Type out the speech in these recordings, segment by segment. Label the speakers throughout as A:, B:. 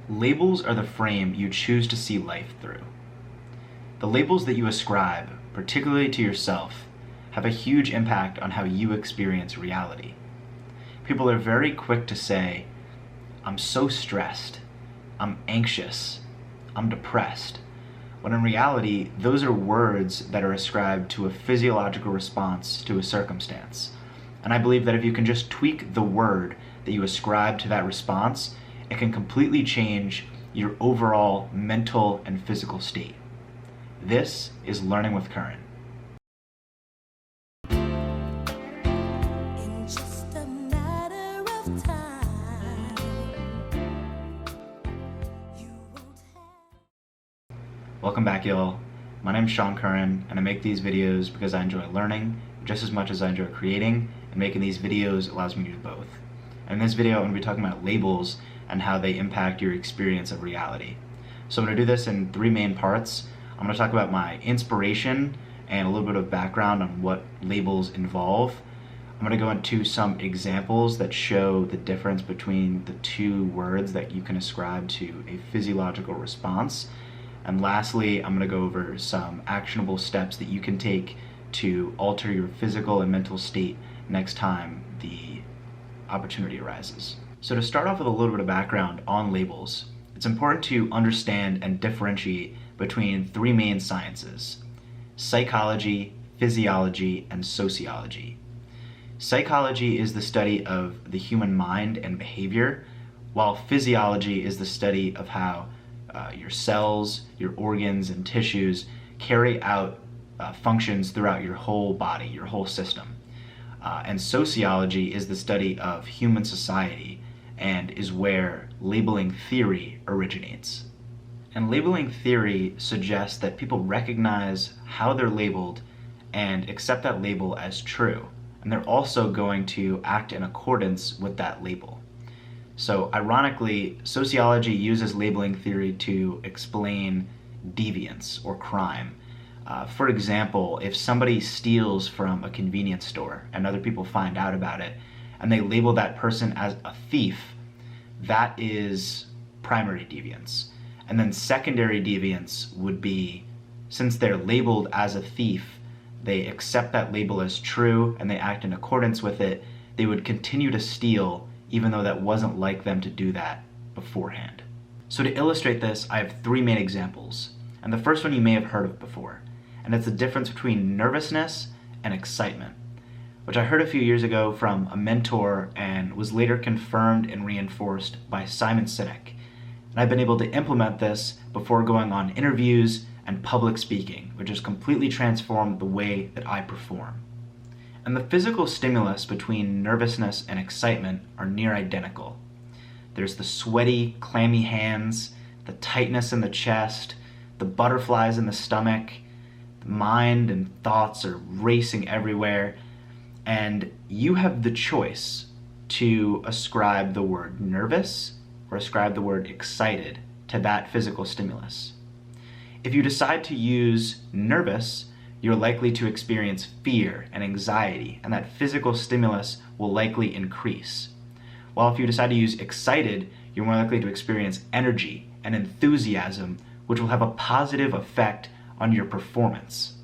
A: Labels are the frame you choose to see life through. The labels that you ascribe, particularly to yourself, have a huge impact on how you experience reality. People are very quick to say, "I'm so stressed," "I'm anxious," "I'm depressed," when in reality, those are words that are ascribed to a physiological response to a circumstance. And I believe that if you can just tweak the word that you ascribe to that response, it can completely change your overall mental and physical state. This is Learning with Current.
B: In just a matter of time, you won't have.
A: Welcome back, y'all. My name is Sean Curran, and I make these videos because I enjoy learning just as much as I enjoy creating, and making these videos allows me to do both. And in this video, I'm going to be talking about labels and how they impact your experience of reality. So I'm going to do this in three main parts. I'm going to talk about my inspiration and a little bit of background on what labels involve. I'm going to go into some examples that show the difference between the two words that you can ascribe to a physiological response. And lastly, I'm going to go over some actionable steps that you can take to alter your physical and mental state next time the opportunity arises. So to start off with a little bit of background on labels, it's important to understand and differentiate between three main sciences: psychology, physiology, and sociology. Psychology is the study of the human mind and behavior, while physiology is the study of how your cells, your organs, and tissues carry out functions throughout your whole body, your whole system. And sociology is the study of human society and is where labeling theory originates. And labeling theory suggests that people recognize how they're labeled and accept that label as true. And they're also going to act in accordance with that label. So ironically, sociology uses labeling theory to explain deviance or crime. For example, if somebody steals from a convenience store and other people find out about it and they label that person as a thief, that is primary deviance. And then secondary deviance would be, since they're labeled as a thief, they accept that label as true and they act in accordance with it, they would continue to steal even though that wasn't like them to do that beforehand. So to illustrate this, I have three main examples. And the first one you may have heard of before, and it's the difference between nervousness and excitement, which I heard a few years ago from a mentor and was later confirmed and reinforced by Simon Sinek. And I've been able to implement this before going on interviews and public speaking, which has completely transformed the way that I perform. And the physical stimulus between nervousness and excitement are near identical. There's the sweaty, clammy hands, the tightness in the chest, the butterflies in the stomach. The mind and thoughts are racing everywhere, and you have the choice to ascribe the word nervous or ascribe the word excited to that physical stimulus. If you decide to use nervous, you're likely to experience fear and anxiety, and that physical stimulus will likely increase. While if you decide to use excited, you're more likely to experience energy and enthusiasm, which will have a positive effect on your performance.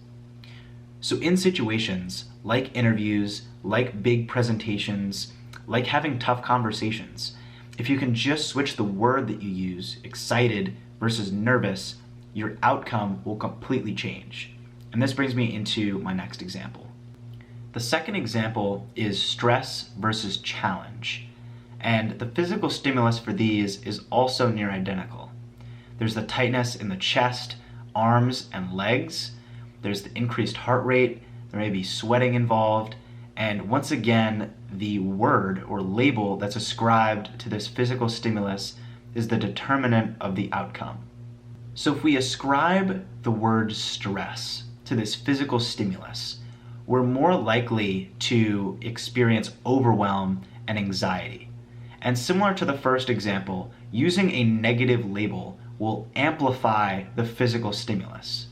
A: So in situations like interviews, like big presentations, like having tough conversations, if you can just switch the word that you use, excited versus nervous, your outcome will completely change. And this brings me into my next example. The second example is stress versus challenge. And the physical stimulus for these is also near identical. There's the tightness in the chest, arms, and legs. There's the increased heart rate. There may be sweating involved. And once again, the word or label that's ascribed to this physical stimulus is the determinant of the outcome. So if we ascribe the word stress to this physical stimulus, we're more likely to experience overwhelm and anxiety. And similar to the first example, using a negative label will amplify the physical stimulus.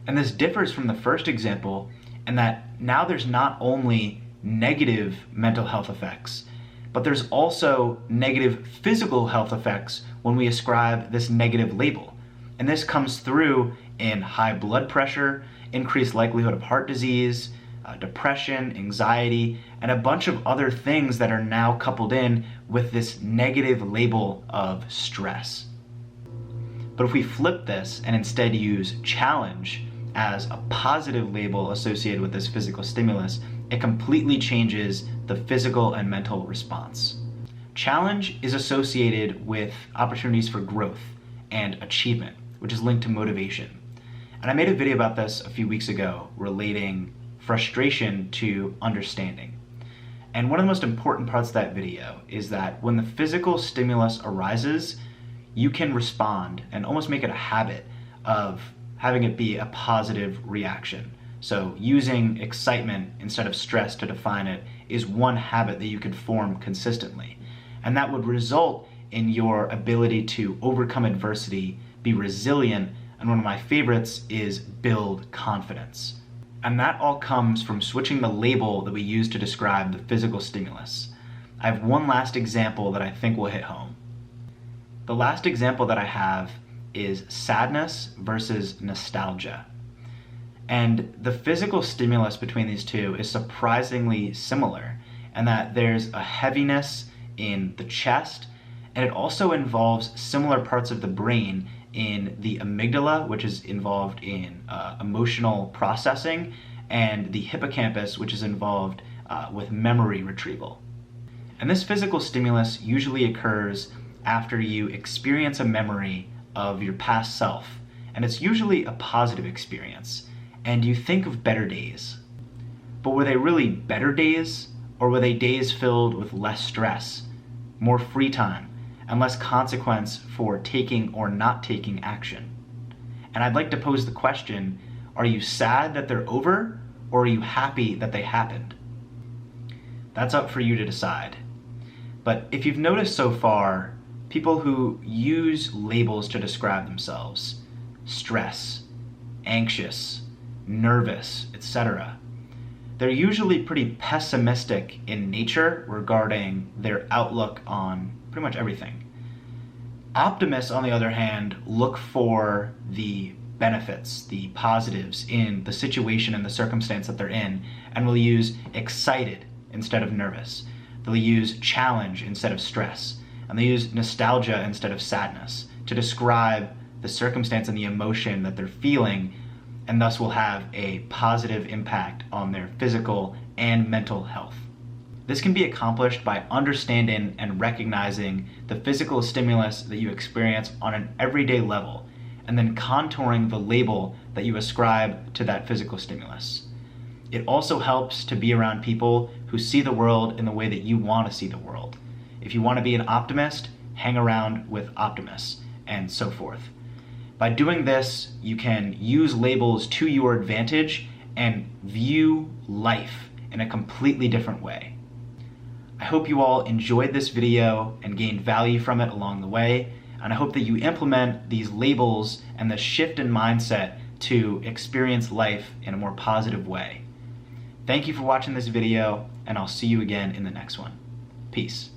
A: And this differs from the first example in that now there's not only negative mental health effects, But there's also negative physical health effects when we ascribe this negative label. And this comes through in high blood pressure, increased likelihood of heart disease, depression, anxiety, and a bunch of other things that are now coupled in with this negative label of stress. But if we flip this and instead use challenge as a positive label associated with this physical stimulus, it completely changes the physical and mental response. Challenge is associated with opportunities for growth and achievement, which is linked to motivation. And I made a video about this a few weeks ago relating frustration to understanding. And one of the most important parts of that video is that when the physical stimulus arises, you can respond and almost make it a habit of having it be a positive reaction. So using excitement instead of stress to define it is one habit that you could form consistently. And that would result in your ability to overcome adversity, be resilient, and one of my favorites is build confidence. And that all comes from switching the label that we use to describe the physical stimulus. I have one last example that I think will hit home. The last example that I have is sadness versus nostalgia. And the physical stimulus between these two is surprisingly similar in that there's a heaviness in the chest, and it also involves similar parts of the brain in the amygdala, which is involved in emotional processing, and the hippocampus, which is involved with memory retrieval. And this physical stimulus usually occurs after you experience a memory of your past self, and it's usually a positive experience, and you think of better days. But were they really better days, or were they days filled with less stress, more free time, and less consequence for taking or not taking action? And I'd like to pose the question, are you sad that they're over, or are you happy that they happened? That's up for you to decide. But if you've noticed so far, people who use labels to describe themselves, stress, anxious, nervous, etc., they're usually pretty pessimistic in nature regarding their outlook on pretty much everything. Optimists, on the other hand, look for the benefits, the positives in the situation and the circumstance that they're in, and will use excited instead of nervous. They'll use challenge instead of stress, and they use nostalgia instead of sadness to describe the circumstance and the emotion that they're feeling, and thus will have a positive impact on their physical and mental health. This can be accomplished by understanding and recognizing the physical stimulus that you experience on an everyday level, and then contouring the label that you ascribe to that physical stimulus. It also helps to be around people who see the world in the way that you want to see the world. If you want to be an optimist, hang around with optimists, and so forth. By doing this, you can use labels to your advantage and view life in a completely different way. I hope you all enjoyed this video and gained value from it along the way, and I hope that you implement these labels and the shift in mindset to experience life in a more positive way. Thank you for watching this video, and I'll see you again in the next one. Peace.